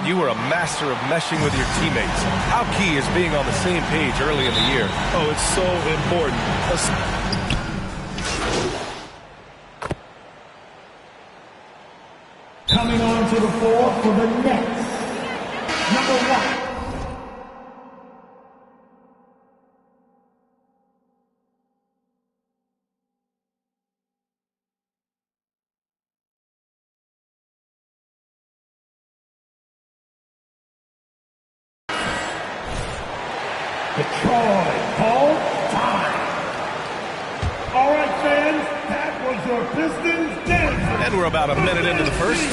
you were a master of meshing with your teammates. How key is being on the same page early in the year? Oh, it's so important. Coming on to the floor for the Nets, number 1. Detroit, hold time. All right, fans, that was your Pistons dance. And we're about a minute into the first.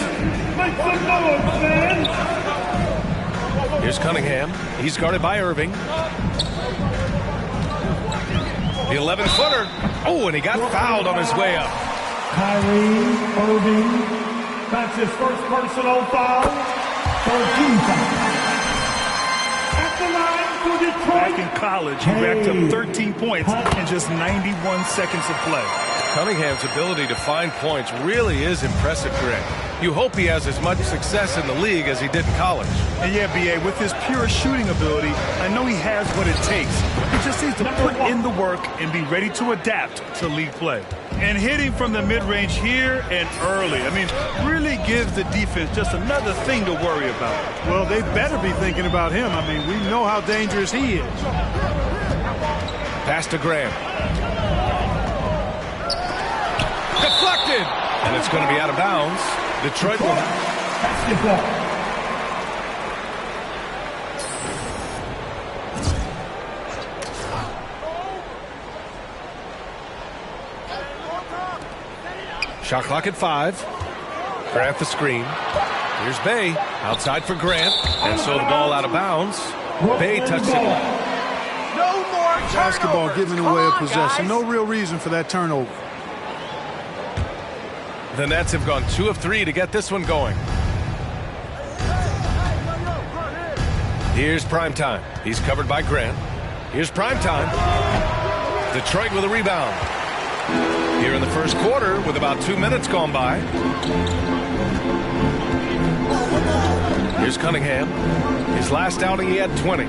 Make some noise, fans. Here's Cunningham. He's guarded by Irving. The 11-footer. Oh, and he got fouled on his way up. Kyrie Irving. That's his first personal foul. 13 foul. At the line. Back in college, he racked up 13 points in just 91 seconds of play. Cunningham's ability to find points really is impressive, Greg. You hope he has as much success in the league as he did in college. And yeah, B.A., with his pure shooting ability, I know he has what it takes. He just needs to put in the work and be ready to adapt to league play. And hitting from the mid-range here and early, I mean, really gives the defense just another thing to worry about. Well, they better be thinking about him. I mean, we know how dangerous he is. Pass to Graham. Deflected! And it's going to be out of bounds. Detroit will... Basketball. Shot clock at 5. Grant the screen. Here's Bay. Outside for Grant. And so the ball out of bounds. Bay touched it. No more turnovers. Basketball giving away a possession. Guys. No real reason for that turnover. The Nets have gone 2 of 3 to get this one going. Here's Primetime. He's covered by Grant. Here's Primetime. Detroit with a rebound. Here in the first quarter with about 2 minutes gone by. Here's Cunningham. His last outing he had 20.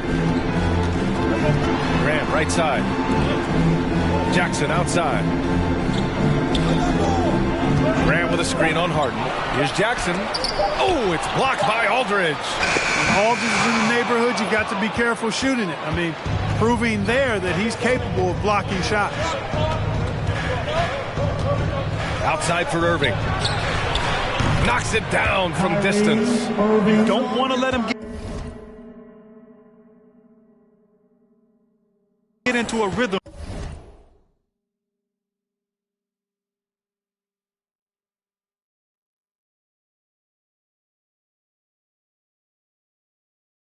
Grant right side. Jackson outside. Grant with a screen on Harden. Here's Jackson. Oh, it's blocked by Aldridge. Aldridge is in the neighborhood. You got to be careful shooting it. I mean, proving there that he's capable of blocking shots. Outside for Irving. Knocks it down from distance. You don't want to let him get into a rhythm.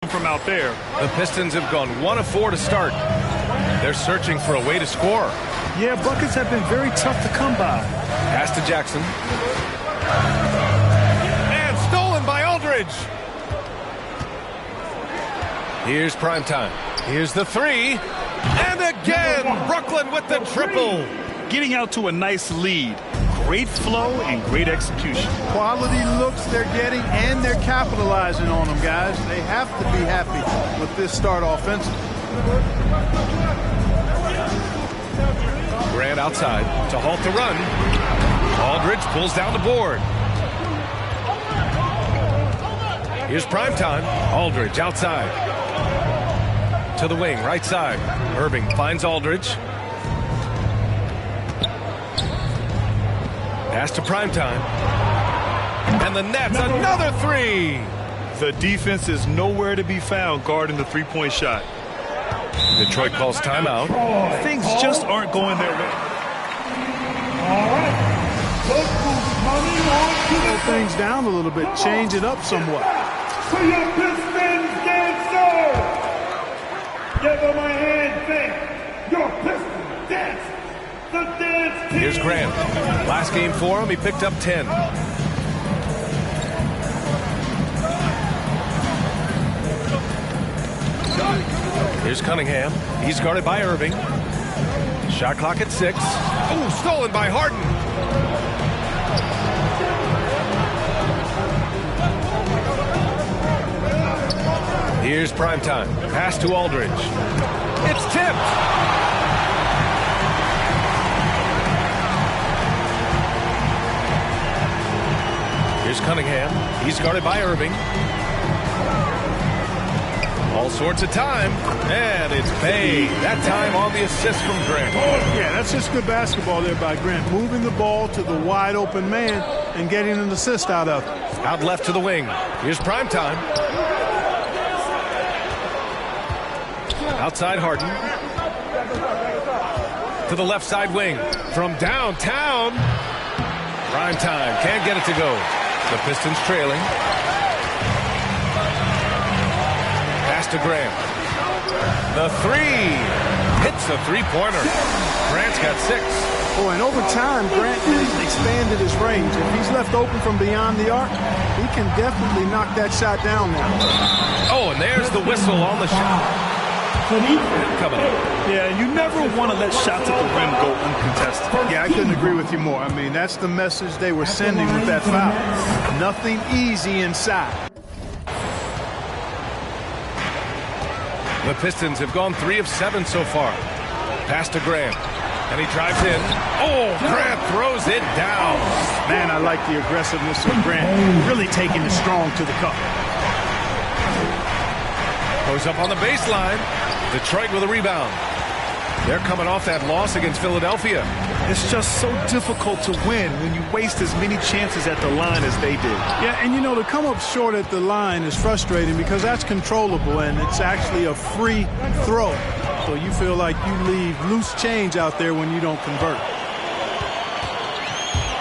From out there. The Pistons have gone 1 of 4 to start. They're searching for a way to score. Yeah, buckets have been very tough to come by. Pass to Jackson. And stolen by Aldridge. Here's Primetime. Here's the 3. And again, Brooklyn with the triple. Getting out to a nice lead. Great flow and great execution. Quality looks they're getting, and they're capitalizing on them, guys. They have to be happy with this start offensively. Grant outside to halt the run. Aldridge pulls down the board. Here's Primetime. Aldridge outside. To the wing, right side. Irving finds Aldridge. Pass to Primetime. And the Nets, another 3. The defense is nowhere to be found guarding the three-point shot. Detroit calls timeout. Things just aren't going their way. All right. Look who's coming on to the Slow things down a little bit, change it up somewhat. to your Pistons dancer. Give them a hand, fans. Your Pistons dance. The dance team. Here's Grant. Last game for him, he picked up 10. Here's Cunningham. He's guarded by Irving. Shot clock at 6. Oh, stolen by Harden. Here's prime time. Pass to Aldridge. It's tipped. Here's Cunningham. He's guarded by Irving. All sorts of time. And it's Bay. That time on the assist from Grant. Yeah, that's just good basketball there by Grant. Moving the ball to the wide open man and getting an assist out of it. Out left to the wing. Here's prime time. Outside Harden. To the left side wing. From downtown. Prime time. Can't get it to go. The Pistons trailing. Pass to Grant. The three. Hits a three-pointer. Grant's got 6. Oh, and over time, Grant has expanded his range. If he's left open from beyond the arc, he can definitely knock that shot down now. Oh, and there's the whistle on the shot. Coming up. Yeah, you never want to let shots at the rim go uncontested. Yeah, I couldn't agree with you more. I mean, that's the message they were sending with that foul. Nothing easy inside. The Pistons have gone 3 of 7 so far. Pass to Grant. And he drives in. Oh, Grant throws it down. Man, I like the aggressiveness of Grant. Really taking it strong to the cup. Goes up on the baseline. Detroit with a rebound. They're coming off that loss against Philadelphia. It's just so difficult to win when you waste as many chances at the line as they did. Yeah, and you know, to come up short at the line is frustrating because that's controllable and it's actually a free throw. So you feel like you leave loose change out there when you don't convert.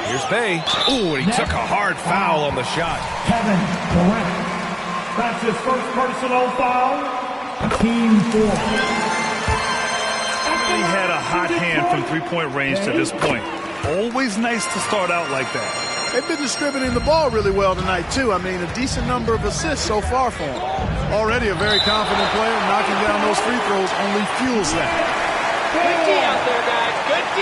Here's Bay. Ooh, and he took a hard foul on the shot. Kevin Durant. That's his first personal foul. Team 4. He had a hot hand from three-point range to this point. Always nice to start out like that. They've been distributing the ball really well tonight, too. I mean, a decent number of assists so far for him. Already a very confident player. Knocking down those free throws only fuels that. Good D out there, guys. Good D.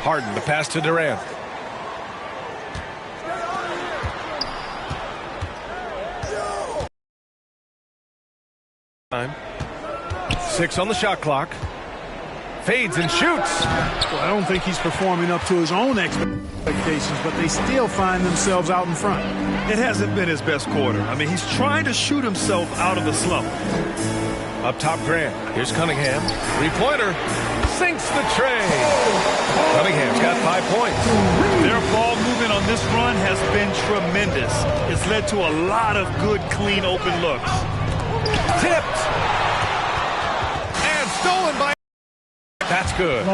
Harden, the pass to Durant. Time. 6 on the shot clock. Fades and shoots. Well, I don't think he's performing up to his own expectations, but they still find themselves out in front. It hasn't been his best quarter. I mean, he's trying to shoot himself out of the slump. Up top, Grant. Here's Cunningham. Three-pointer. Sinks the tray. Cunningham's got 5 points. Their ball movement on this run has been tremendous. It's led to a lot of good, clean, open looks. Tipped. And stolen by... That's good.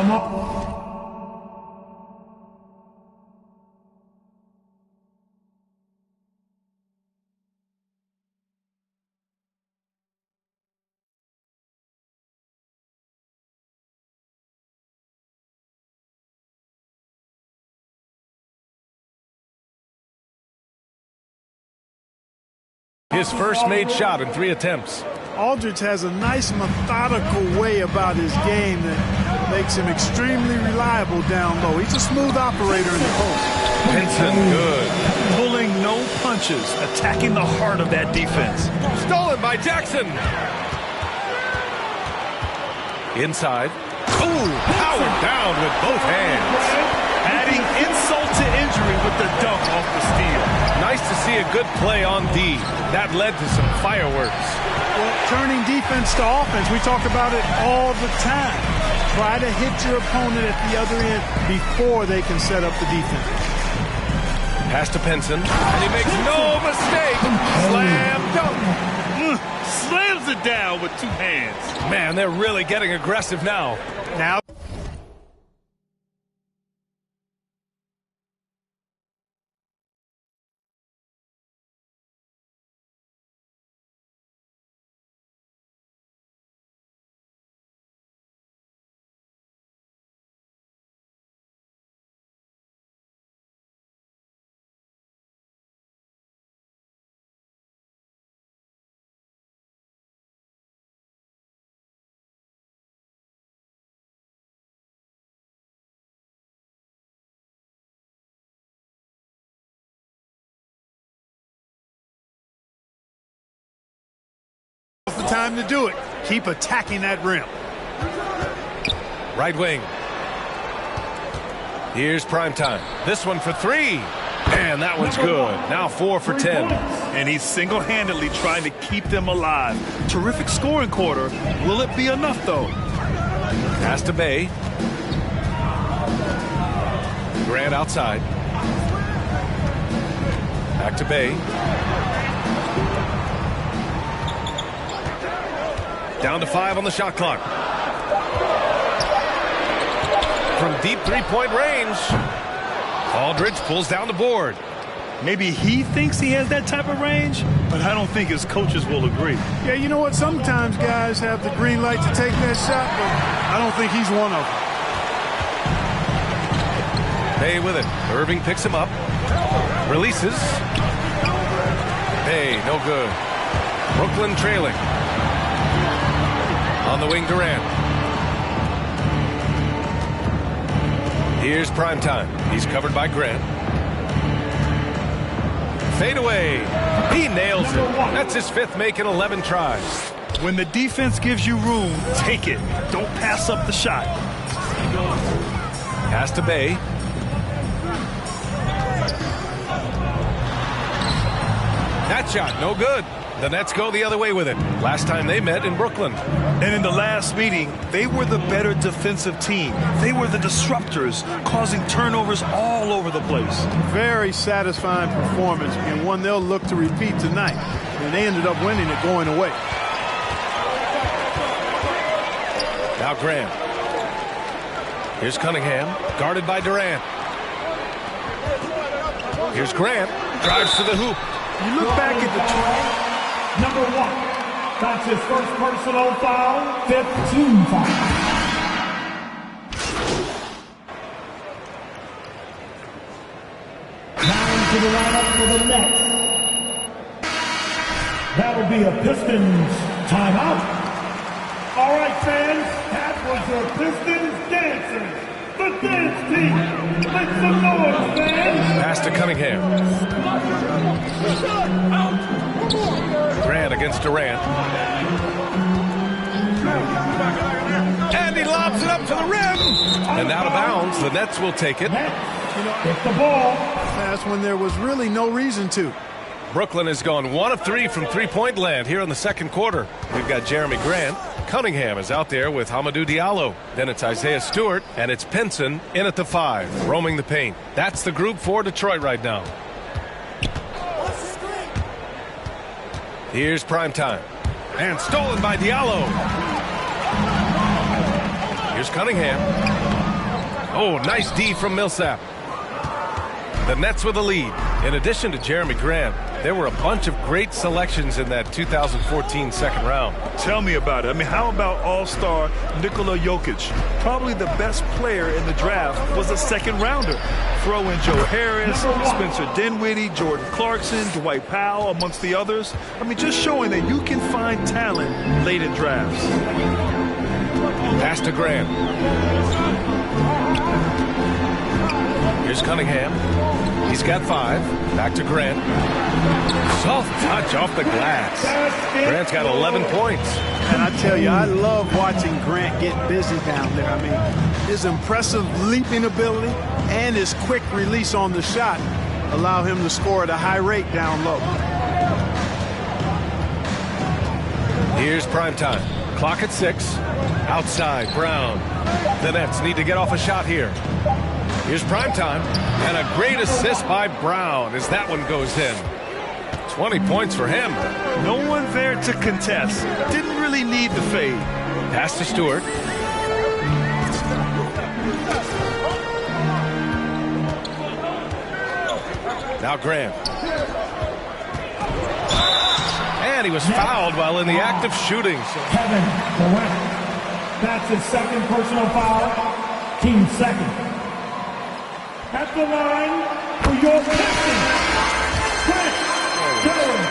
His first made shot in 3 attempts. Aldridge has a nice methodical way about his game that makes him extremely reliable down low. He's a smooth operator in the post. Pinson, good. Pulling no punches, attacking the heart of that defense. Stolen by Jackson. Inside. Ooh, powered down with both hands. Adding insult to injury with the dunk off the steal. Nice to see a good play on D. That led to some fireworks. Well, turning defense to offense, we talk about it all the time. Try to hit your opponent at the other end before they can set up the defense. Pass to Pinson, and he makes no mistake. Slam dunk. Slams it down with 2 hands. Man, they're really getting aggressive now. Now the time to do it. Keep attacking that rim. Right wing. Here's prime time. This one for three. And that one's good. Now 4 for 10. And he's single-handedly trying to keep them alive. Terrific scoring quarter. Will it be enough, though? Pass to Bay. Grant outside. Back to Bay. Down to 5 on the shot clock. From deep three-point range, Aldridge pulls down the board. Maybe he thinks he has that type of range, but I don't think his coaches will agree. Yeah, you know what? Sometimes guys have the green light to take that shot, but I don't think he's one of them. Bay with it. Irving picks him up. Releases. Bay, no good. Brooklyn trailing. On the wing, Durant. Here's prime time. He's covered by Grant. Fade away. He nails it. That's his 5th make in 11 tries. When the defense gives you room, take it. Don't pass up the shot. Pass to Bay. That shot, no good. The Nets go the other way with it. Last time they met in Brooklyn. And in the last meeting, they were the better defensive team. They were the disruptors, causing turnovers all over the place. Very satisfying performance, and one they'll look to repeat tonight. And they ended up winning it going away. Now Graham. Here's Cunningham, guarded by Durant. Here's Grant, drives to the hoop. You look back at the Number 1. That's his first personal foul. 15 foul. Now into the lineup for the Nets. That'll be a Pistons timeout. All right, fans, that was your Pistons dancers. The dance team. Make some noise, fans. Pass to Cunningham. Grant against Durant. And he lobs it up to the rim. And out of bounds. The Nets will take it. Get the ball. pass when there was really no reason to. Brooklyn has gone 1 of 3 from three-point land here in the second quarter. We've got Jeremy Grant. Cunningham is out there with Hamidou Diallo. Then it's Isaiah Stewart, and it's Pinson in at the 5, roaming the paint. That's the group for Detroit right now. Here's prime time. And stolen by Diallo. Here's Cunningham. Oh, nice D from Millsap. The Nets with a lead. In addition to Jeremy Grant, there were a bunch of great selections in that 2014 second round. Tell me about it. I mean, how about all-star Nikola Jokic? Probably the best player in the draft was a second rounder. Throw in Joe Harris, Spencer Dinwiddie, Jordan Clarkson, Dwight Powell, amongst the others. I mean, just showing that you can find talent late in drafts. Pass to Grant. Here's Cunningham. He's got 5. Back to Grant. Soft touch off the glass. Grant's got 11 points. And I tell you, I love watching Grant get busy down there. I mean, his impressive leaping ability and his quick release on the shot allow him to score at a high rate down low. Here's prime time. Clock at 6. Outside, Brown. The Nets need to get off a shot here. Here's prime time, and a great assist by Brown as that one goes in. 20 points for him. No one there to contest. Didn't really need the fade. Pass to Stewart. Now Grant. And he was fouled while in the act of shooting. Kevin Durant. That's his second personal foul. Team second. At the line for your Pistons.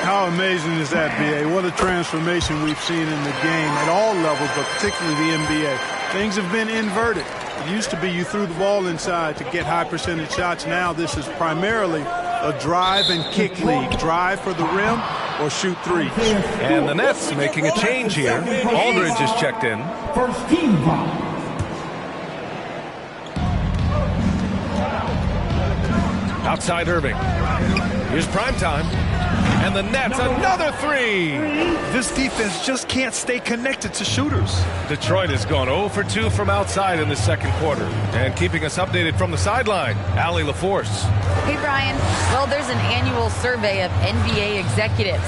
How amazing is that, B.A.? What a transformation we've seen in the game at all levels, but particularly the NBA. Things have been inverted. It used to be you threw the ball inside to get high percentage shots. Now this is primarily a drive and kick league. Drive for the rim, or shoot threes. And the Nets making a change here. Aldridge is checked in. First team foul. Outside Irving. Here's prime time. And the Nets, another three. This defense just can't stay connected to shooters. Detroit has gone 0 for 2 from outside in the second quarter. And keeping us updated from the sideline, Allie LaForce. Hey, Brian. Well, there's an annual survey of NBA executives.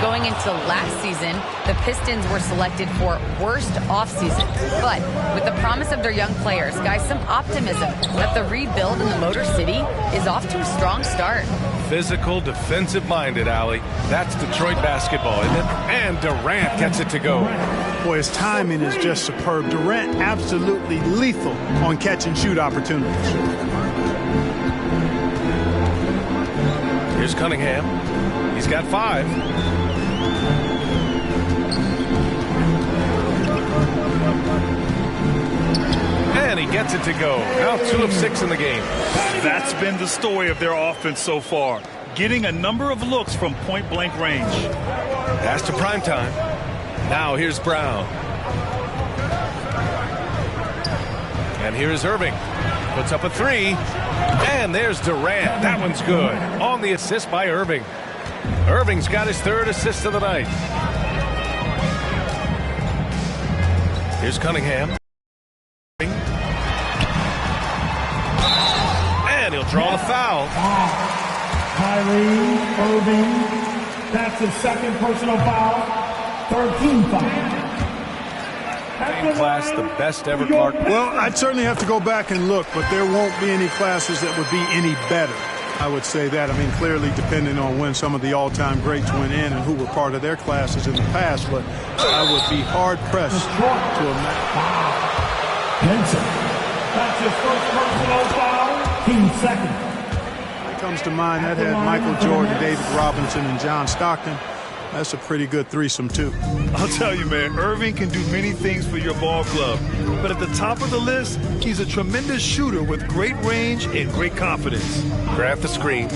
Going into last season, the Pistons were selected for worst offseason. But with the promise of their young players, guys, some optimism that the rebuild in the Motor City is off to a strong start. Physical, defensive-minded, Allie. That's Detroit basketball, isn't it? And Durant gets it to go. Boy, his timing is just superb. Durant absolutely lethal on catch-and-shoot opportunities. Here's Cunningham. He's got 5. And he gets it to go. Now 2 of 6 in the game. That's been the story of their offense so far. Getting a number of looks from point-blank range. Pass to primetime. Now here's Brown. And here's Irving. Puts up a 3. And there's Durant. That one's good. On the assist by Irving. Irving's got his 3rd assist of the night. Here's Cunningham. And he'll draw the foul. Kyrie Irving. That's his second personal foul. 13 foul. Class the best ever, Clark. Well, I'd certainly have to go back and look, but there won't be any classes that would be any better. I would say that. I mean, clearly depending on when some of the all-time greats went in and who were part of their classes in the past, but I would be hard-pressed to imagine. Benson. That's his first personal foul. Team second. That comes to mind. That had Michael Jordan, David Robinson, and John Stockton. That's a pretty good threesome, too. I'll tell you, man, Irving can do many things for your ball club. But at the top of the list, he's a tremendous shooter with great range and great confidence. Grab the screen.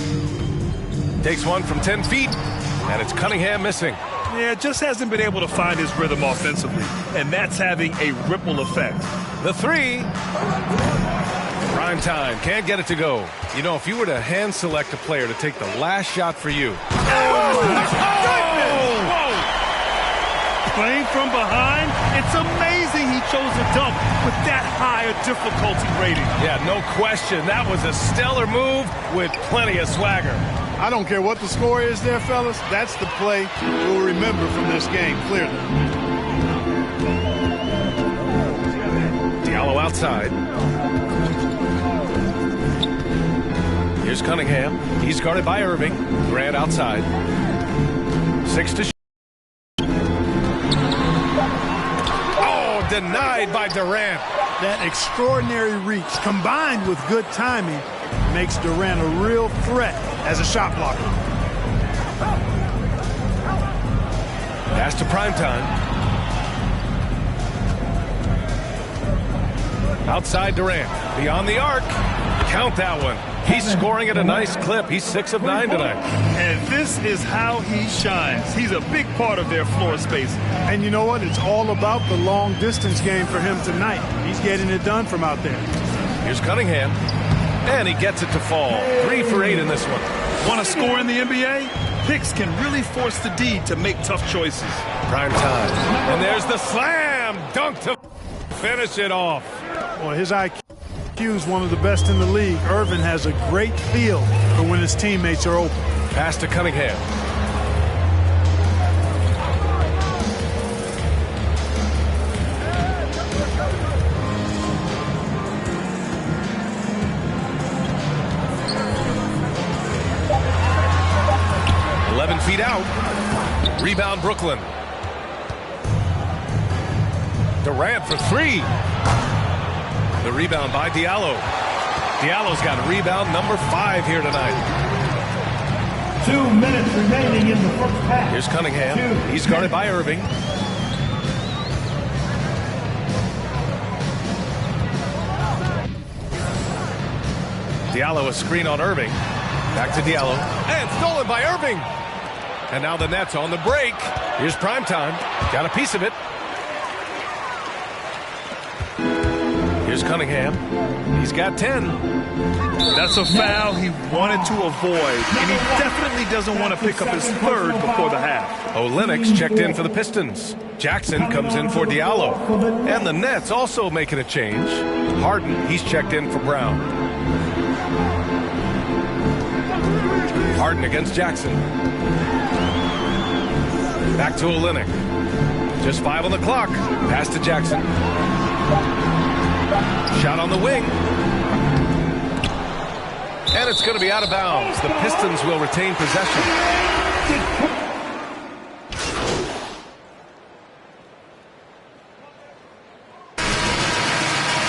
Takes one from 10 feet, and it's Cunningham missing. Yeah, just hasn't been able to find his rhythm offensively, and that's having a ripple effect. The 3. Prime time. Can't get it to go. You know, if you were to hand select a player to take the last shot for you. Playing from behind, it's amazing he chose a dunk with that high a difficulty rating. Yeah, no question. That was a stellar move with plenty of swagger. I don't care what the score is there, fellas. That's the play we'll remember from this game, clearly. Diallo outside. Here's Cunningham. He's guarded by Irving. Grant outside. 6 to shoot. Oh, denied by Durant. That extraordinary reach combined with good timing makes Durant a real threat as a shot blocker. Pass to primetime. Outside Durant. Beyond the arc. Count that one. He's scoring at a nice clip. He's 6 of 9 tonight. And this is how he shines. He's a big part of their floor space. And you know what? It's all about the long distance game for him tonight. He's getting it done from out there. Here's Cunningham. And he gets it to fall. 3 for 8 in this one. Want to score in the NBA? Picks can really force the D to make tough choices. Prime time. And there's the slam dunk to finish it off. Well, his IQ is one of the best in the league. Irvin has a great feel for when his teammates are open. Pass to Cunningham. Feet out. Rebound Brooklyn. Durant for 3. The rebound by Diallo. Diallo's got rebound number 5 here tonight. 2 minutes remaining in the first half. Here's Cunningham. He's guarded by Irving. Diallo a screen on Irving. Back to Diallo. And stolen by Irving. And now the Nets on the break. Here's Primetime. Got a piece of it. Here's Cunningham. He's got 10. That's a foul he wanted to avoid, and he definitely doesn't want to pick up his third before the half. Olynyk checked in for the Pistons. Jackson comes in for Diallo. And the Nets also making a change. Harden, he's checked in for Brown. Harden against Jackson. Back to Olynyk. Just 5 on the clock. Pass to Jackson. Shot on the wing. And it's going to be out of bounds. The Pistons will retain possession.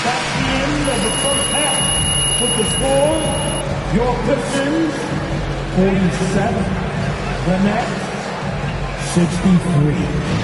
That's the end of the first half. With the score, your Pistons 47, the Nets 63.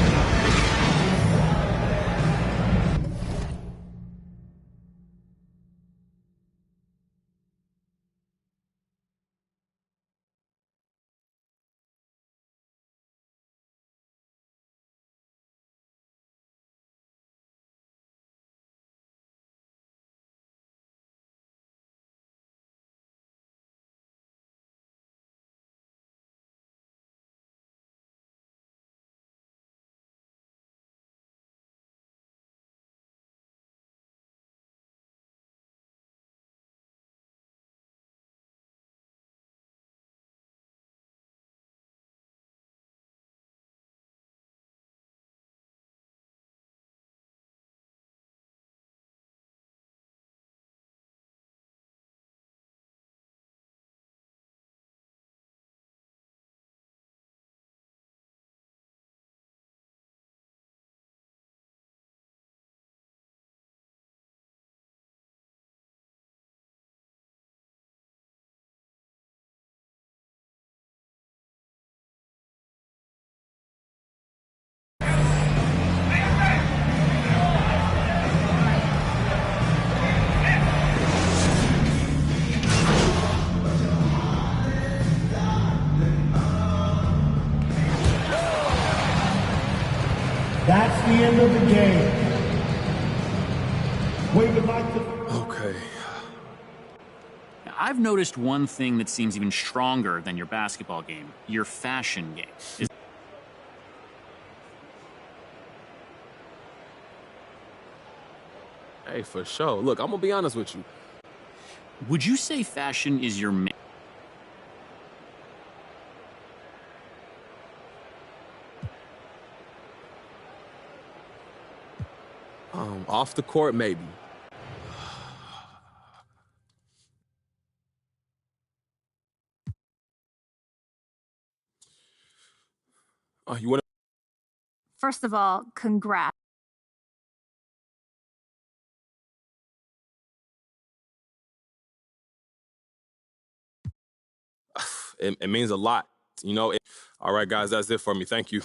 That's the end of the game. We would like to... Okay. I've noticed one thing that seems even stronger than your basketball game, your fashion game. Hey, for sure. Look, I'm going to be honest with you. Would you say fashion is your main... Off the court, maybe. You want to... First of all, congrats. It means a lot, you know. All right, guys, that's it for me. Thank you.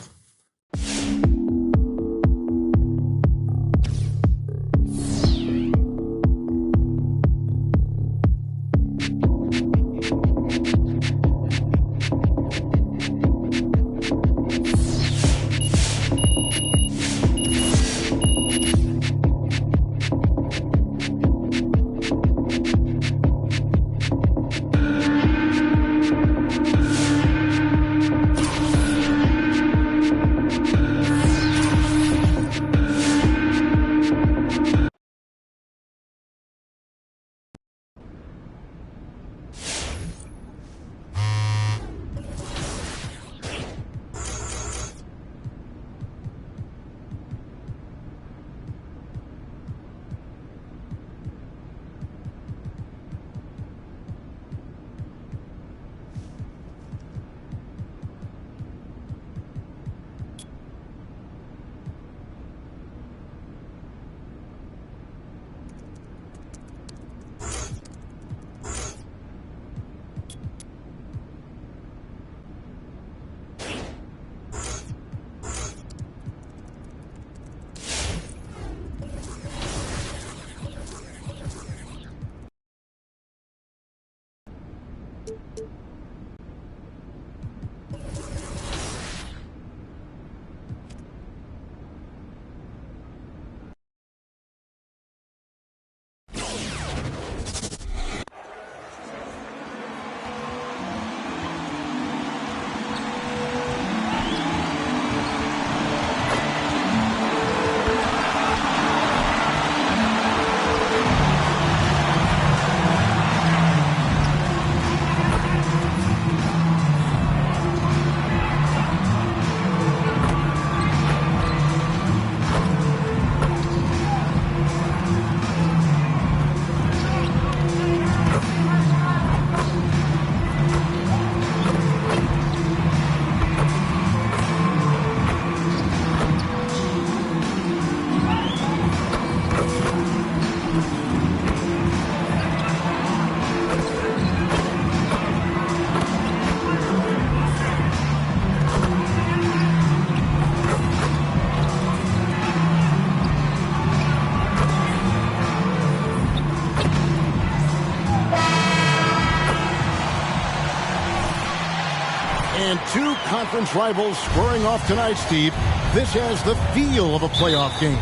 two conference rivals squaring off tonight, Steve. This has the feel of a playoff game.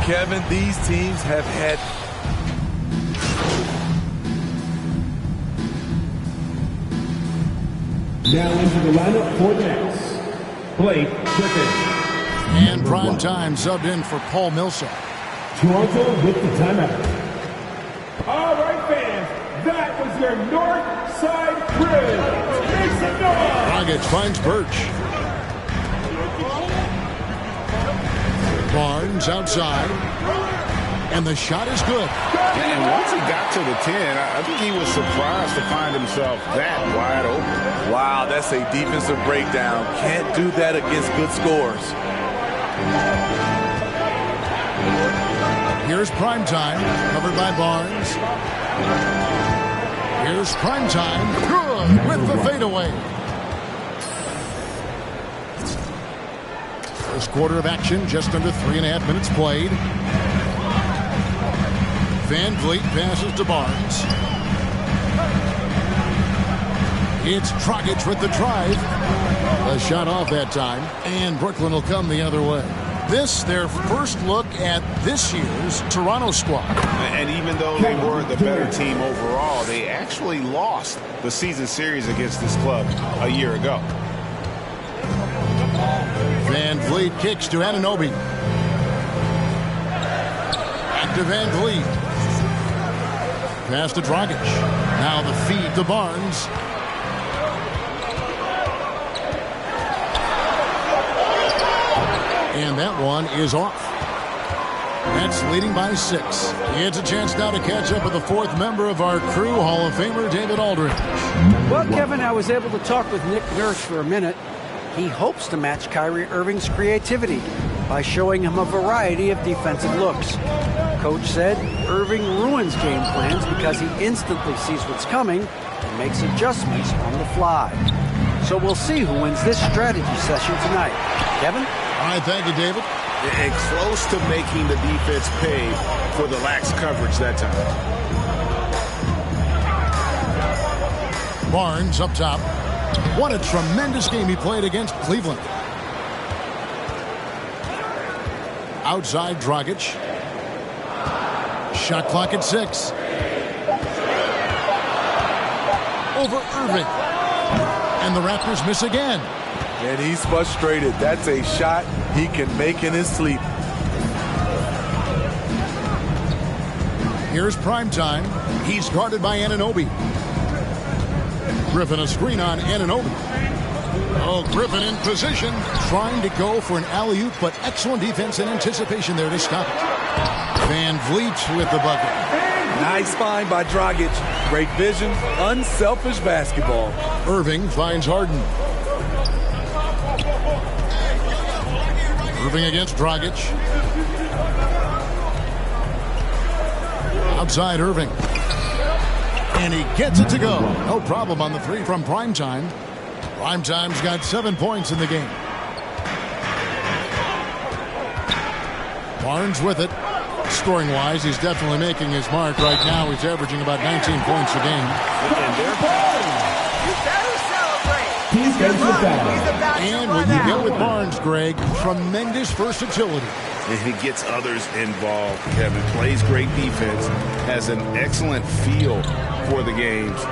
Kevin, these teams have had... Now into the lineup for the Nets, Blake Griffin. And prime time subbed in for Paul Millsap. Toronto with the timeout. All right, fans, that was your north side crew. Make some noise. Dragic finds Birch. Barnes outside. And the shot is good. And once he got to the 10, I think he was surprised to find himself that wide open. Wow, that's a defensive breakdown. Can't do that against good scores. Here's primetime, covered by Barnes. Here's primetime, good with the fadeaway. First quarter of action, just under 3.5 minutes played. Van Vliet passes to Barnes. It's Dragic with the drive. A shot off that time, and Brooklyn will come the other way. This, their first look at this year's Toronto squad. And even though they were the better team overall, they actually lost the season series against this club a year ago. Van Vliet kicks to Anunoby. Back to Van Vliet. Pass to Dragic. Now the feed to Barnes. And that one is off. That's leading by 6. It's a chance now to catch up with the fourth member of our crew, Hall of Famer David Aldridge. Well, Kevin, I was able to talk with Nick Nurse for a minute. He hopes to match Kyrie Irving's creativity by showing him a variety of defensive looks. Coach said Irving ruins game plans because he instantly sees what's coming and makes adjustments on the fly. So we'll see who wins this strategy session tonight. Kevin? All right, thank you, David. And close to making the defense pay for the lax coverage that time. Barnes up top. What a tremendous game he played against Cleveland. Outside Dragic. Shot clock at 6. Over Irving. And the Raptors miss again. And he's frustrated. That's a shot he can make in his sleep. Here's primetime. He's guarded by Anunoby. Griffin a screen on Anunoby. Oh, Griffin in position. Trying to go for an alley-oop, but excellent defense and anticipation there to stop it. Van Vliet with the bucket. Nice find by Dragic. Great vision, unselfish basketball. Irving finds Harden. Irving against Dragic. Outside Irving. And he gets it to go. No problem on the 3 from primetime. Primetime's got 7 points in the game. Barnes with it. Scoring-wise, he's definitely making his mark. Right now, he's averaging about 19 points a game. And when you get with Barnes, Greg, tremendous versatility. And he gets others involved. Kevin plays great defense, has an excellent feel for the games.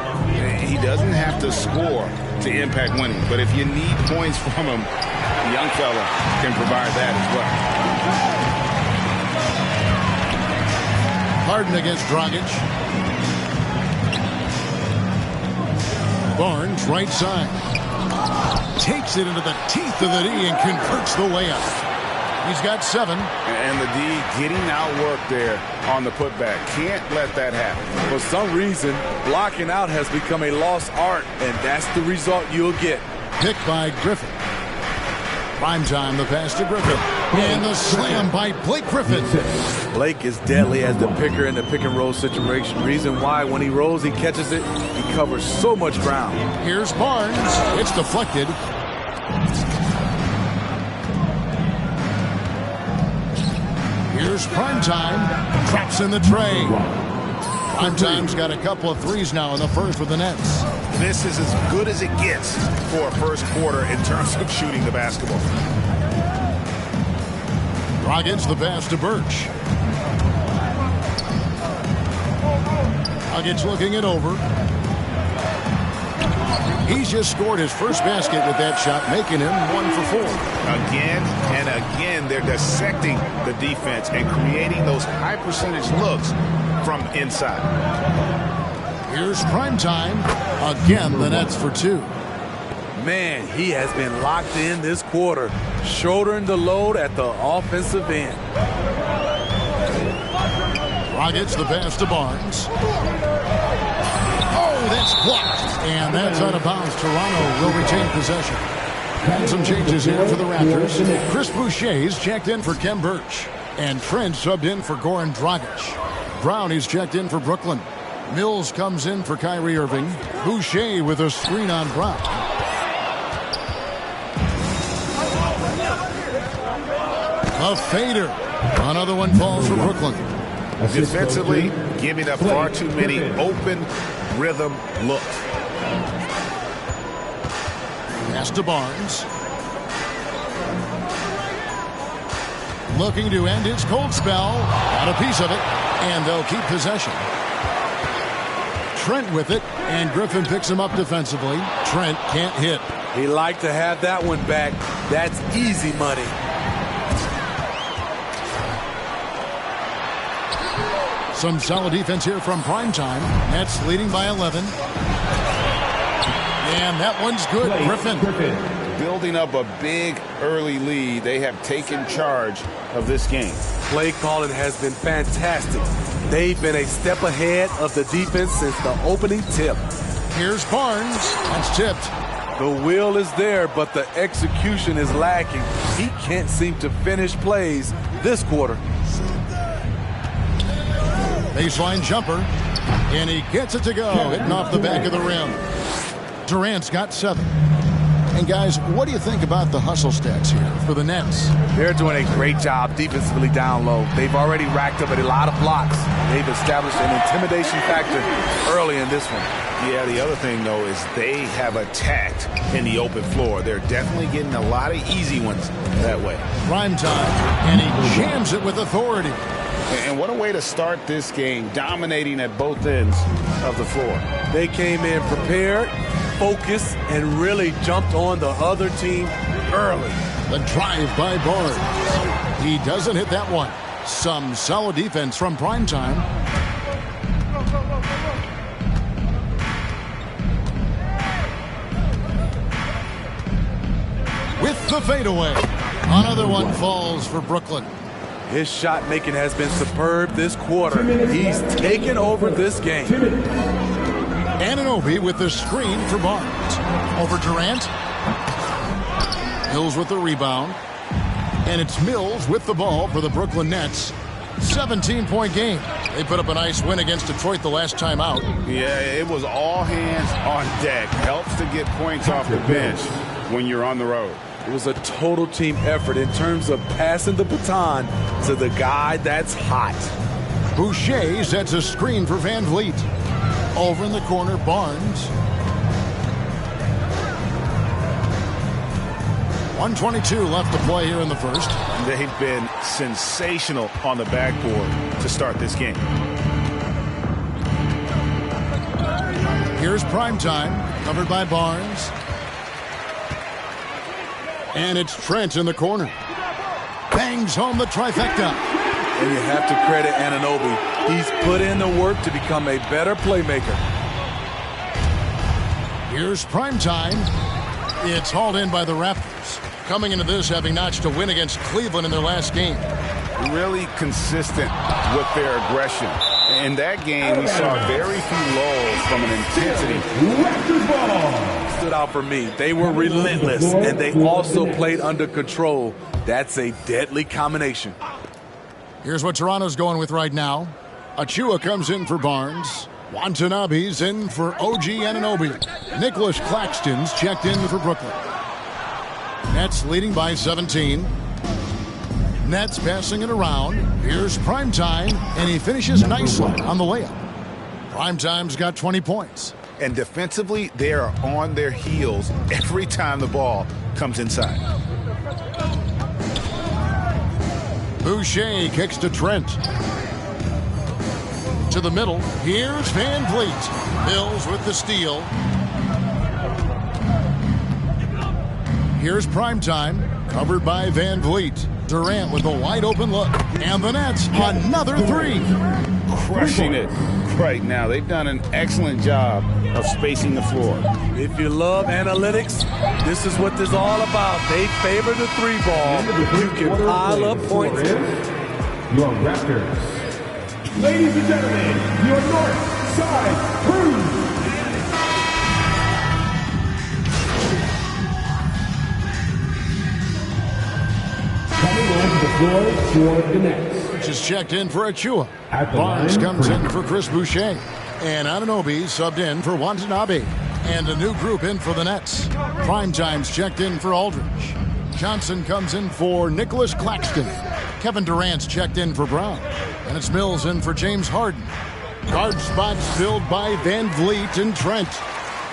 He doesn't have to score to impact winning, but if you need points from him, the young fella can provide that as well. Harden against Dragic. Barnes, right side. Takes it into the teeth of the D and converts the layup. He's got 7. And the D getting outworked there on the putback. Can't let that happen. For some reason, blocking out has become a lost art, and that's the result you'll get. Picked by Griffin. Primetime, the pass to Griffin. And the slam by Blake Griffin. Blake is deadly as the picker in the pick-and-roll situation. Reason why, when he rolls, he catches it, he covers so much ground. Here's Barnes. It's deflected. Here's primetime. Traps in the tray. Primetime's got a couple of threes now in the first with the Nets. This is as good as it gets for a first quarter in terms of shooting the basketball. Dragic's the pass to Birch. Dragic's looking it over. He's just scored his first basket with that shot, making him 1 for 4. Again and again, they're dissecting the defense and creating those high percentage looks from inside. Here's Primetime. Again, the Nets for 2. Man, he has been locked in this quarter, shouldering the load at the offensive end. Dragic's the pass to Barnes. Oh, that's blocked. And that's out of bounds. Toronto will retain possession. And some changes here for the Raptors. Chris Boucher's checked in for Kem Birch. And Trent subbed in for Goran Dragic. Brown is checked in for Brooklyn. Mills comes in for Kyrie Irving. Boucher with a screen on Brown. A fader. Another one falls for Brooklyn. Defensively, giving up far too many open rhythm looks. Pass to Barnes. Looking to end his cold spell. Got a piece of it, and they'll keep possession. Trent with it, and Griffin picks him up defensively. Trent can't hit. He liked to have that one back. That's easy money. Some solid defense here from Primetime. Nets leading by 11. And that one's good. Griffin. Building up a big early lead. They have taken charge of this game. Play calling has been fantastic. They've been a step ahead of the defense since the opening tip. Here's Barnes. That's tipped. The will is there, but the execution is lacking. He can't seem to finish plays this quarter. Baseline jumper, and he gets it to go, hitting off the back of the rim. Durant's got 7. And guys, what do you think about the hustle stats here for the Nets? They're doing a great job defensively down low. They've already racked up a lot of blocks. They've established an intimidation factor early in this one. Yeah, the other thing, though, is they have attacked in the open floor. They're definitely getting a lot of easy ones that way. Primetime, and he jams it with authority. And what a way to start this game, dominating at both ends of the floor. They came in prepared, focused, and really jumped on the other team early. The drive by Barnes. He doesn't hit that one. Some solid defense from Primetime. With the fadeaway. Another one falls for Brooklyn. His shot making has been superb this quarter. He's taken over this game. Anunoby with the screen for Barnes. Over Durant. Mills with the rebound. And it's Mills with the ball for the Brooklyn Nets. 17-point game. They put up a nice win against Detroit the last time out. Yeah, it was all hands on deck. Helps to get points off the bench when you're on the road. It was a total team effort in terms of passing the baton to the guy that's hot. Boucher sets a screen for Van Vliet. Over in the corner, Barnes. 1:22 left to play here in the first. They've been sensational on the backboard to start this game. Here's Primetime, covered by Barnes. And it's Trent in the corner. Bangs home the trifecta. And you have to credit Anunoby. He's put in the work to become a better playmaker. Here's Primetime. It's hauled in by the Raptors. Coming into this having notched a win against Cleveland in their last game. Really consistent with their aggression. In that game, we saw very few lulls from an intensity. Stood out for me. They were relentless, and they also played under control. That's a deadly combination. Here's what Toronto's going with right now. Achua comes in for Barnes. Watanabe's in for OG Anunoby. Nicholas Claxton's checked in for Brooklyn. Nets leading by 17. Nets passing it around. Here's Primetime, and he finishes nicely on the layup. Primetime's got 20 points. And defensively, they are on their heels every time the ball comes inside. Boucher kicks to Trent. To the middle. Here's Van Vliet. Mills with the steal. Here's Primetime. Covered by Van Vliet. Durant with a wide open look. And the Nets, another three. Crushing it right now. They've done an excellent job of spacing the floor. If you love analytics, this is what this is all about. They favor the three ball. You can pile up points. Your Raptors. Ladies and gentlemen, your North Side Crew. Coming on the floor for the Nets. Just checked in for Achua. Barnes comes in for Chris Boucher. And Anunoby subbed in for Watanabe. And a new group in for the Nets. Primetime's checked in for Aldridge. Johnson comes in for Nicholas Claxton. Kevin Durant's checked in for Brown. And it's Mills in for James Harden. Guard spots filled by Van Vliet and Trent.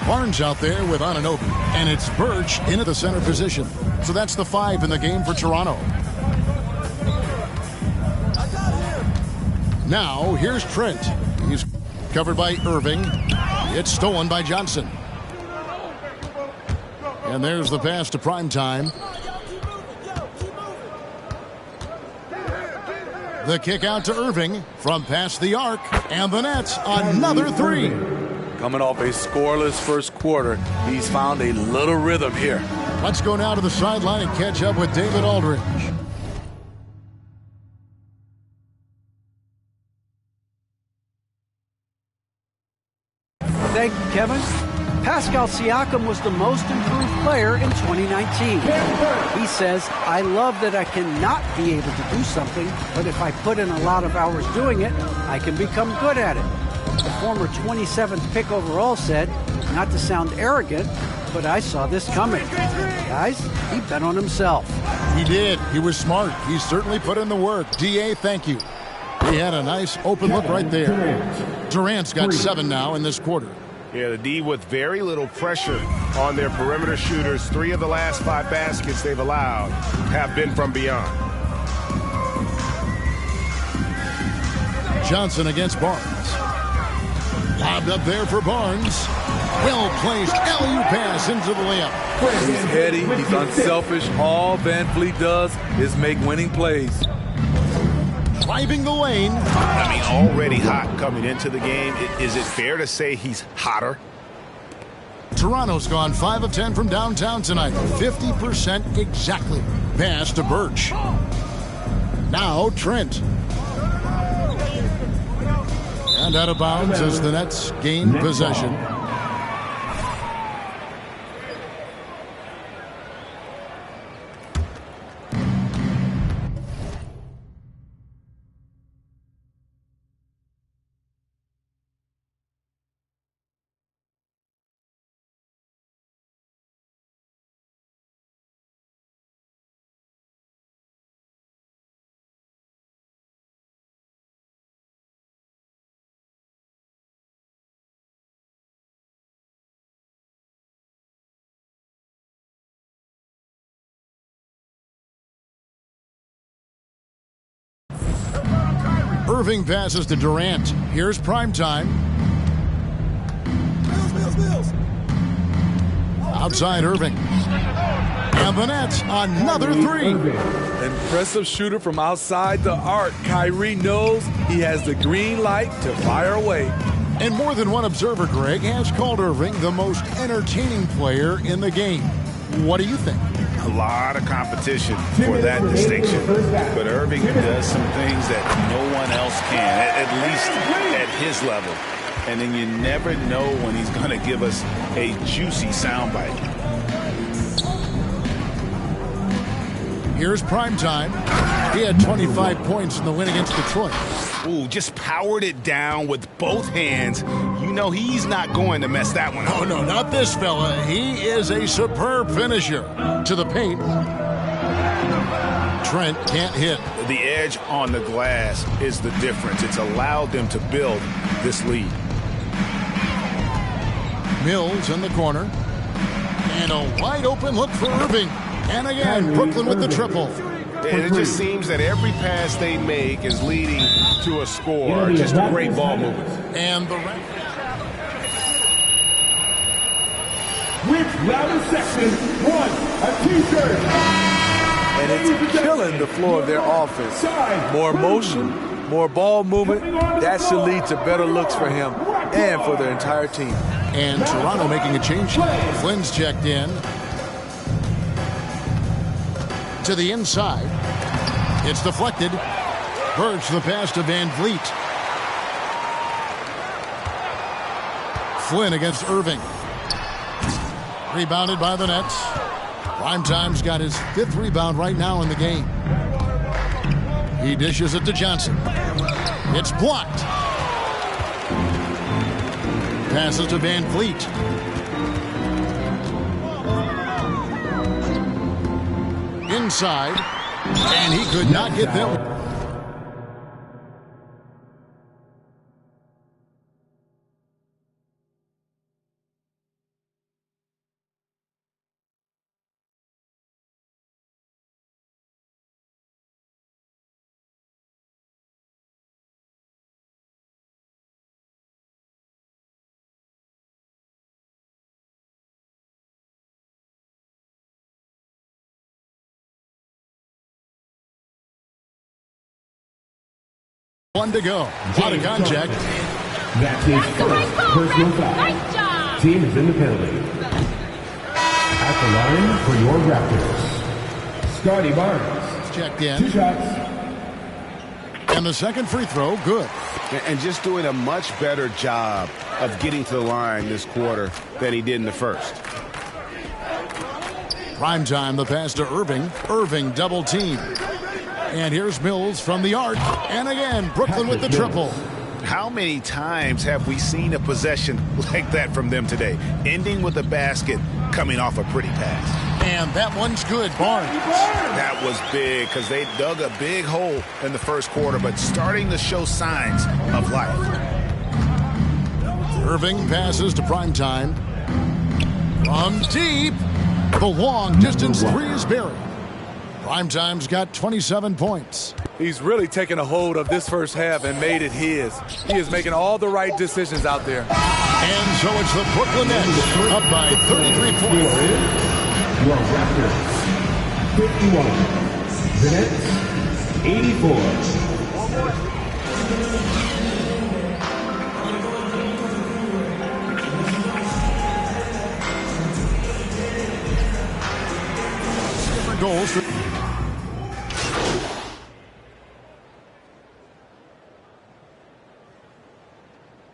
Barnes out there with Anunoby. And it's Birch in at the center position. So that's the 5 in the game for Toronto. Now, here's Trent. He's covered by Irving. It's stolen by Johnson. And there's the pass to Primetime. The kick out to Irving from past the arc. And the Nets, another three. Coming off a scoreless first quarter, he's found a little rhythm here. Let's go now to the sideline and catch up with David Aldridge. Thank you, Kevin. Pascal Siakam was the most improved player in 2019. He says, I love that I cannot be able to do something, but if I put in a lot of hours doing it, I can become good at it. The former 27th pick overall said, not to sound arrogant, but I saw this coming. Guys, he bet on himself. He did. He was smart. He certainly put in the work. D.A., thank you. He had a nice open look right there. Durant's got 7 now in this quarter. Yeah, the D with very little pressure on their perimeter shooters. 3 of the last 5 baskets they've allowed have been from beyond. Johnson against Barnes. Lobbed up there for Barnes. Well-placed alley-oop pass into the layup. He's heady. He's unselfish. All Van Vliet does is make winning plays. Driving the lane. I mean, already hot coming into the game. Is it fair to say he's hotter? Toronto's gone 5 of 10 from downtown tonight. 50% exactly. Pass to Birch. Now Trent. And out of bounds as the Nets gain possession. Irving passes to Durant. Here's Primetime. Outside Irving. And the Nets, another three. Impressive shooter from outside the arc. Kyrie knows he has the green light to fire away. And more than one observer, Greg, has called Irving the most entertaining player in the game. What do you think? A lot of competition for that distinction. But Irving does some things that no one else can, at least at his level. And then you never know when he's going to give us a juicy soundbite. Here's Primetime. He had 25 points in the win against Detroit. Ooh, just powered it down with both hands. You know he's not going to mess that one up. Oh, no, not this fella. He is a superb finisher. To the paint. Trent can't hit. The edge on the glass is the difference. It's allowed them to build this lead. Mills in the corner. And a wide open look for Irving. And again, Brooklyn with the triple. And it just seems that every pass they make is leading to a score. Just a great ball movement. And the Which louder section won a T-shirt? And it's killing the floor of their offense. More motion, more ball movement. That should lead to better looks for him and for their entire team. And Toronto making a change. Flynn's checked in. To the inside. It's deflected. Birch the pass to Van Vliet. Flynn against Irving. Rebounded by the Nets. Primetime's got his 5th rebound right now in the game. He dishes it to Johnson. It's blocked. Passes to Van Vliet. Inside. And he could not get them. One to go. Out of contact. That's his first personal foul. Nice job. Team is in the penalty. At the line for your Raptors, Scotty Barnes. Checked in. 2 shots. And the second free throw, good. And just doing a much better job of getting to the line this quarter than he did in the first. Primetime, the pass to Irving. Irving double team. And here's Mills from the arc. And again, Brooklyn with the triple. How many times have we seen a possession like that from them today? Ending with a basket, coming off a pretty pass. And that one's good, Barnes. That was big because they dug a big hole in the first quarter, but starting to show signs of life. Irving passes to Primetime. From deep. The long distance three is buried. Primetime's got 27 points. He's really taken a hold of this first half and made it his. He is making all the right decisions out there. And so it's the Brooklyn Nets up by 33 points. Your Raptors, 51. The Nets, 84. Goals for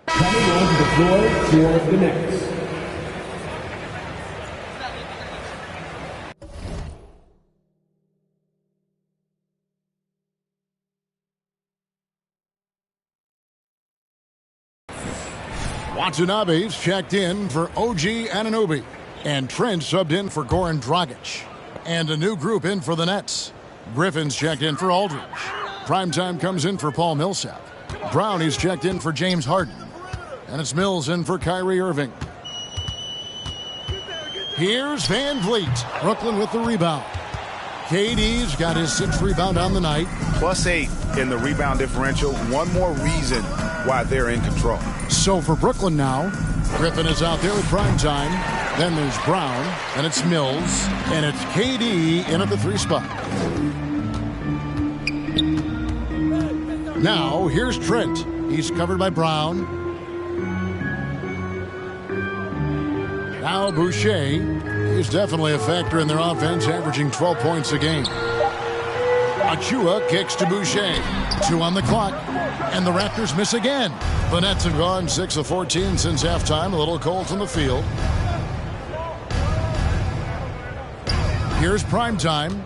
Coming onto the floor for the Nets. Watanabe's checked in for OG Anunoby. And Trent subbed in for Goran Dragic. And a new group in for the Nets. Griffin's checked in for Aldridge. Primetime comes in for Paul Millsap. Brownie's checked in for James Harden. And it's Mills in for Kyrie Irving. Here's Van Vliet. Brooklyn with the rebound. KD's got his 6th rebound on the night. +8 in the rebound differential. One more reason why they're in control. So for Brooklyn now, Griffin is out there at Primetime. Then there's Brown, and it's Mills, and it's KD in at the 3 spot. Now, here's Trent. He's covered by Brown. Now Boucher is definitely a factor in their offense, averaging 12 points a game. Achua kicks to Boucher. 2 on the clock, and the Raptors miss again. The Nets have gone 6 of 14 since halftime. A little cold from the field. Here's Primetime.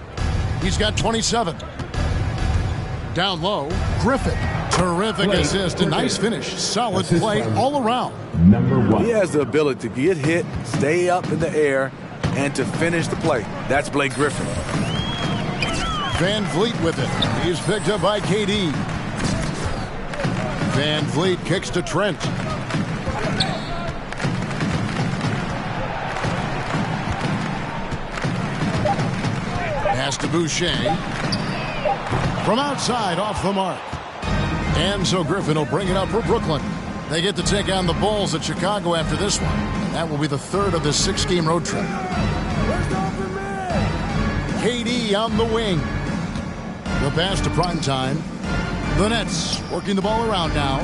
He's got 27. Down low, Griffin. Terrific assist. A nice finish. Solid play all around. Number 1. He has the ability to get hit, stay up in the air, and to finish the play. That's Blake Griffin. Van Vliet with it. He's picked up by KD. Van Vliet kicks to Trent. Pass to Boucher. From outside, off the mark. And so Griffin will bring it up for Brooklyn. They get to take on the Bulls at Chicago after this one. And that will be the third of this 6-game road trip. KD on the wing. The pass to Primetime. The Nets working the ball around now.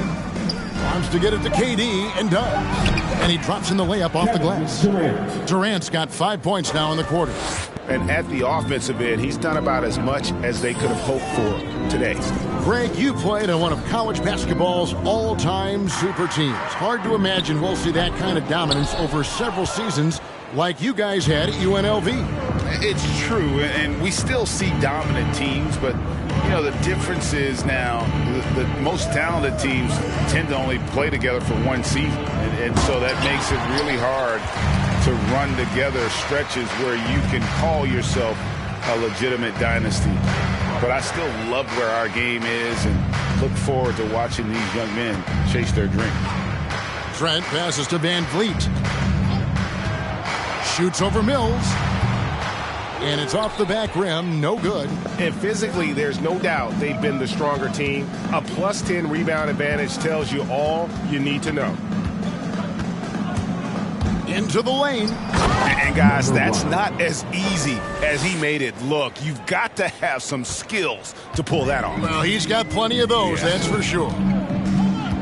Wants to get it to KD and does. And he drops in the layup off the glass. Durant's got 5 points now in the quarter. And at the offensive end, he's done about as much as they could have hoped for today. Greg, you played on one of college basketball's all-time super teams. Hard to imagine we'll see that kind of dominance over several seasons like you guys had at UNLV. It's true, and we still see dominant teams, but you know, the difference is now the most talented teams tend to only play together for one season, and so that makes it really hard to run together stretches where you can call yourself a legitimate dynasty. But I still love where our game is and look forward to watching these young men chase their dream. Trent passes to Van Vliet. Shoots over Mills. And it's off the back rim, no good. And physically, there's no doubt they've been the stronger team. A +10 rebound advantage tells you all you need to know. Into the lane. And guys, that's not as easy as he made it look. You've got to have some skills to pull that off. Well, he's got plenty of those, that's for sure.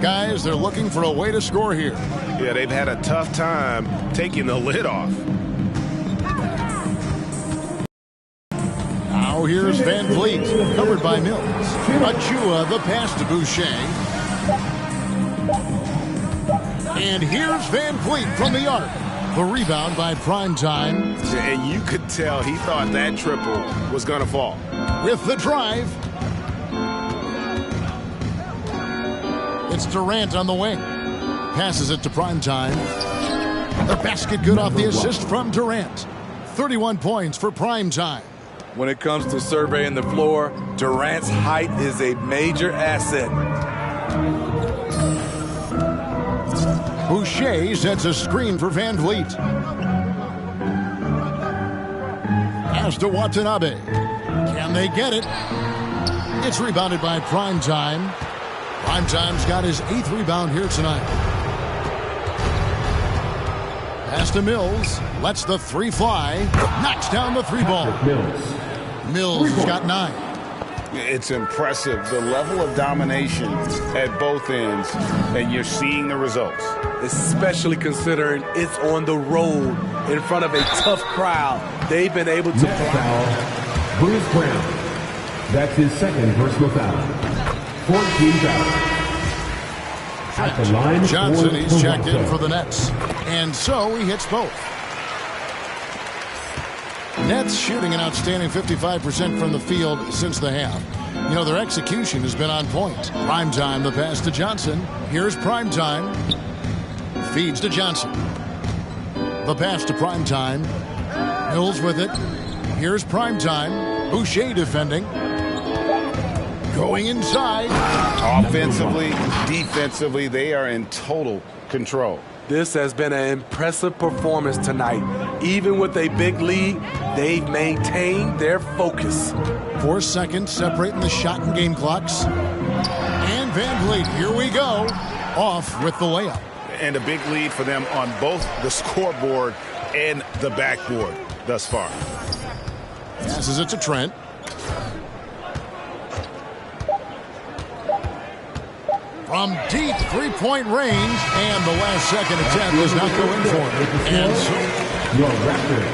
Guys, they're looking for a way to score here. Yeah, they've had a tough time taking the lid off. Now here's Van Vliet, covered by Mills. Achua, the pass to Boucher. And here's Van Vliet from the arc. The rebound by Primetime. And you could tell he thought that triple was going to fall. With the drive. It's Durant on the wing. Passes it to Primetime. The basket good off the assist from Durant. 31 points for Primetime. When it comes to surveying the floor, Durant's height is a major asset. Boucher sets a screen for Van Vliet. Pass to Watanabe. Can they get it? It's rebounded by Primetime. Primetime's got his 8th rebound here tonight. Pass to Mills. Lets the 3 fly. Knocks down the 3 ball. Mills has got 9. It's impressive, the level of domination at both ends, and you're seeing the results. Especially considering it's on the road in front of a tough crowd. They've been able to foul. Bruce Brown. That's his 2nd personal foul. 14 fouls. At the line, Johnson, he's checked in for the Nets. And so he hits both. Nets shooting an outstanding 55% from the field since the half. You know, their execution has been on point. Primetime, the pass to Johnson. Here's Primetime. Feeds to Johnson. The pass to Primetime. Mills with it. Here's Primetime. Boucher defending. Going inside. Offensively, defensively, they are in total control. This has been an impressive performance tonight. Even with a big lead, they've maintained their focus. 4 seconds separating the shot and game clocks. And Van Vliet, here we go. Off with the layup. And a big lead for them on both the scoreboard and the backboard thus far. Passes it to Trent. From deep 3-point range, and the last second attempt does not go in for it. And so your Raptors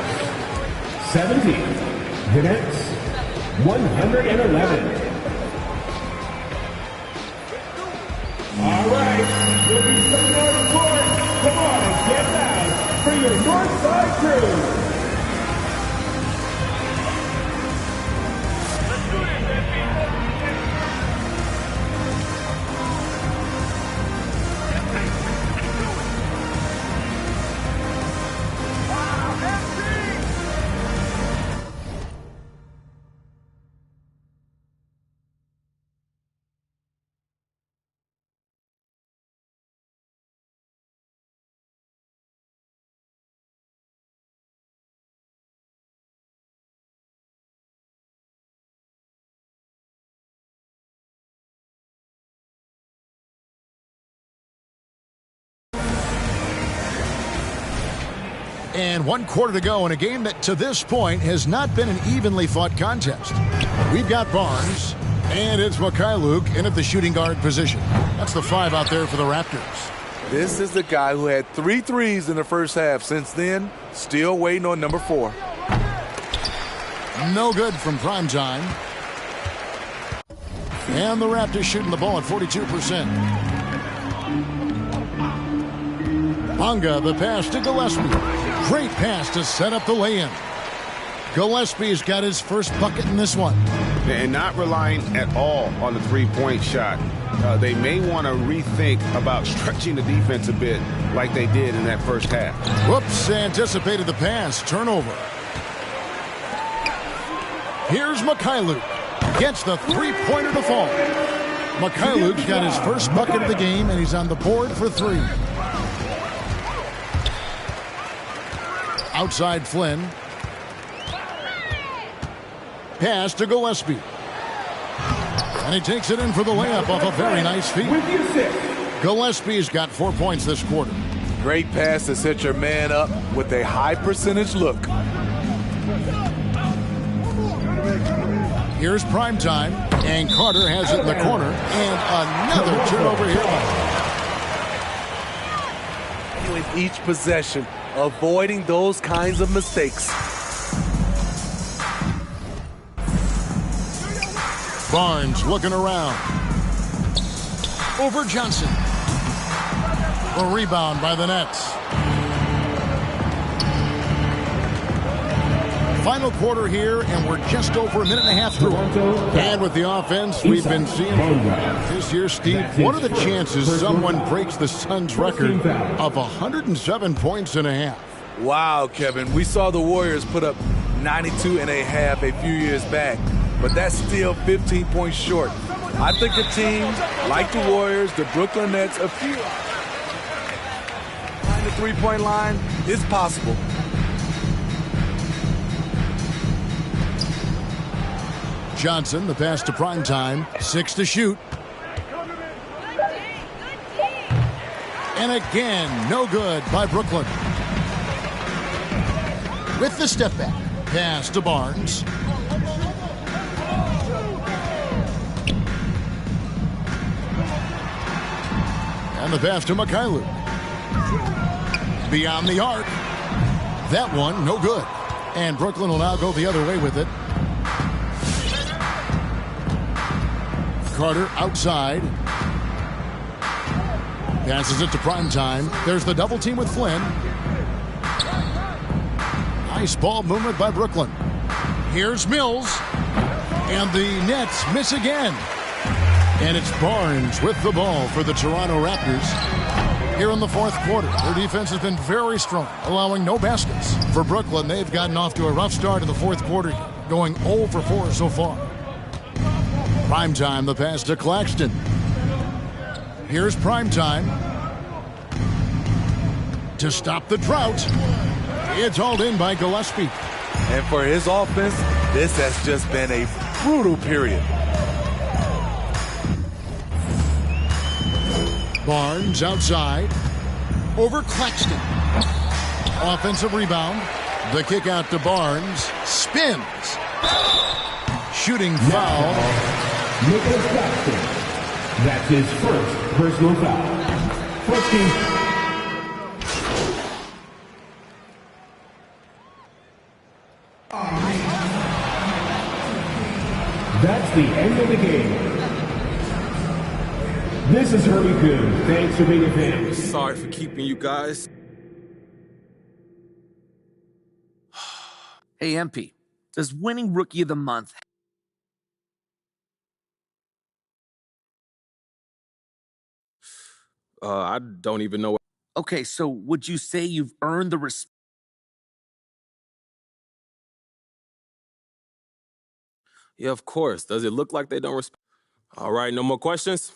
17, the Nets 111. All right, we'll be stepping on the court. Come on, get loud for your Northside crew. And 1 quarter to go in a game that to this point has not been an evenly fought contest. We've got Barnes, and it's Mikhailuk in at the shooting guard position. That's the 5 out there for the Raptors. This is the guy who had 3 threes in the first half. Since then, still waiting on number 4. No good from Primetime. And the Raptors shooting the ball at 42%. Bonga, the pass to Gillespie. Great pass to set up the lay-in. Gillespie's got his first bucket in this one. And not relying at all on the three-point shot. They may want to rethink about stretching the defense a bit like they did in that first half. Whoops, anticipated the pass. Turnover. Here's Mikhailuk. Gets the three-pointer to fall. Mikhailuk's got his first bucket of the game, and he's on the board for 3. Outside Flynn. Pass to Gillespie. And he takes it in for the layup off a very nice feed. Gillespie's got 4 points this quarter. Great pass to set your man up with a high percentage look. Here's Primetime, and Carter has it in the corner, and another turnover here. With each possession, avoiding those kinds of mistakes. Barnes looking around. Over Johnson. A rebound by the Nets. Final quarter here, and we're just over a minute and a half through. And with the offense we've been seeing this year, Steve, what are the chances someone breaks the Suns' record of 107 points and a half? Wow, Kevin. We saw the Warriors put up 92 and a half a few years back, but that's still 15 points short. I think a team like the Warriors, the Brooklyn Nets, a few behind the three-point line is possible. Johnson, the pass to Primetime, 6 to shoot. And again, no good by Brooklyn. With the step back, pass to Barnes. And the pass to Mikhailuk. Beyond the arc. That one, no good. And Brooklyn will now go the other way with it. Carter outside. Passes it to Primetime. There's the double team with Flynn. Nice ball movement by Brooklyn. Here's Mills. And the Nets miss again. And it's Barnes with the ball for the Toronto Raptors. Here in the fourth quarter, their defense has been very strong, allowing no baskets. For Brooklyn, they've gotten off to a rough start in the fourth quarter, going 0 for 4 so far. Primetime, the pass to Claxton. Here's Primetime. To stop the drought, it's hauled in by Gillespie. And for his offense, this has just been a brutal period. Barnes outside. Over Claxton. Offensive rebound. The kick out to Barnes. Spins. Shooting foul. Nicholas Claxton. That's his first personal foul. First team. That's the end of the game. This is Herbie Coon. Thanks for being a fan. Sorry for keeping you guys. Hey, MP, does winning Rookie of the Month I don't even know. Okay, so would you say you've earned the respect? Yeah, of course. Does it look like they don't respect? All right, no more questions?